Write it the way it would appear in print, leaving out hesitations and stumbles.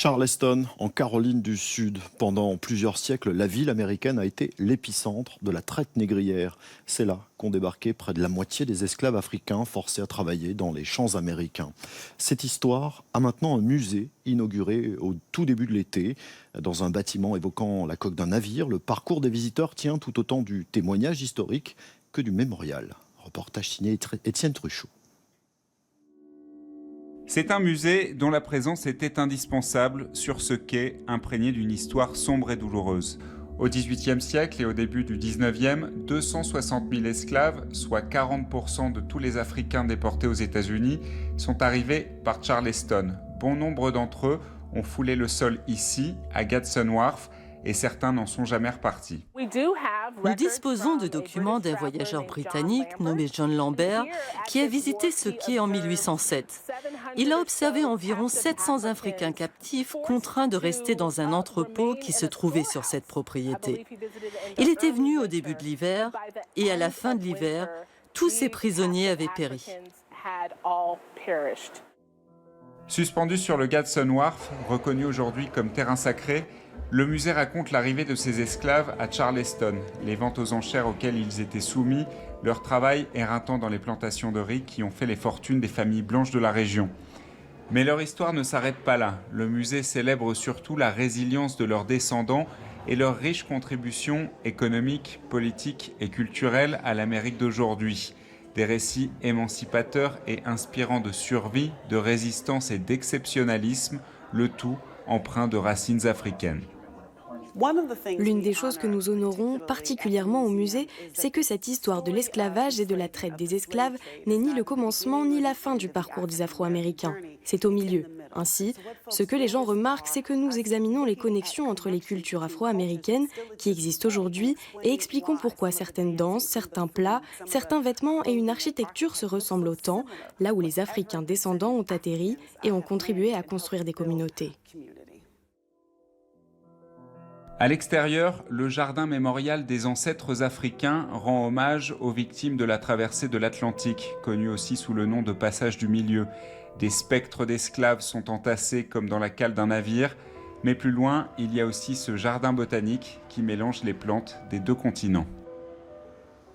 Charleston, en Caroline du Sud. Pendant plusieurs siècles, la ville américaine a été l'épicentre de la traite négrière. C'est là qu'ont débarqué près de la moitié des esclaves africains forcés à travailler dans les champs américains. Cette histoire a maintenant un musée inauguré au tout début de l'été. Dans un bâtiment évoquant la coque d'un navire, le parcours des visiteurs tient tout autant du témoignage historique que du mémorial. Reportage signé Étienne Truchot. C'est un musée dont la présence était indispensable sur ce quai imprégné d'une histoire sombre et douloureuse. Au XVIIIe siècle et au début du XIXe, 260 000 esclaves, soit 40% de tous les Africains déportés aux États-Unis, sont arrivés par Charleston. Bon nombre d'entre eux ont foulé le sol ici, à Gadsden Wharf, et certains n'en sont jamais repartis. Nous disposons de documents d'un voyageur britannique nommé John Lambert qui a visité ce quai en 1807. Il a observé environ 700 Africains captifs contraints de rester dans un entrepôt qui se trouvait sur cette propriété. Il était venu au début de l'hiver et à la fin de l'hiver, tous ces prisonniers avaient péri. Suspendu sur le Gadsden Wharf, reconnu aujourd'hui comme terrain sacré, le musée raconte l'arrivée de ces esclaves à Charleston, les ventes aux enchères auxquelles ils étaient soumis, leur travail éreintant dans les plantations de riz qui ont fait les fortunes des familles blanches de la région. Mais leur histoire ne s'arrête pas là. Le musée célèbre surtout la résilience de leurs descendants et leur riche contribution économique, politique et culturelle à l'Amérique d'aujourd'hui. Des récits émancipateurs et inspirants de survie, de résistance et d'exceptionnalisme, le tout empreint de racines africaines. L'une des choses que nous honorons particulièrement au musée, c'est que cette histoire de l'esclavage et de la traite des esclaves n'est ni le commencement ni la fin du parcours des Afro-Américains. C'est au milieu. Ainsi, ce que les gens remarquent, c'est que nous examinons les connexions entre les cultures afro-américaines qui existent aujourd'hui et expliquons pourquoi certaines danses, certains plats, certains vêtements et une architecture se ressemblent autant, là où les Africains descendants ont atterri et ont contribué à construire des communautés. À l'extérieur, le jardin mémorial des ancêtres africains rend hommage aux victimes de la traversée de l'Atlantique, connu aussi sous le nom de passage du milieu. Des spectres d'esclaves sont entassés comme dans la cale d'un navire, mais plus loin, il y a aussi ce jardin botanique qui mélange les plantes des deux continents.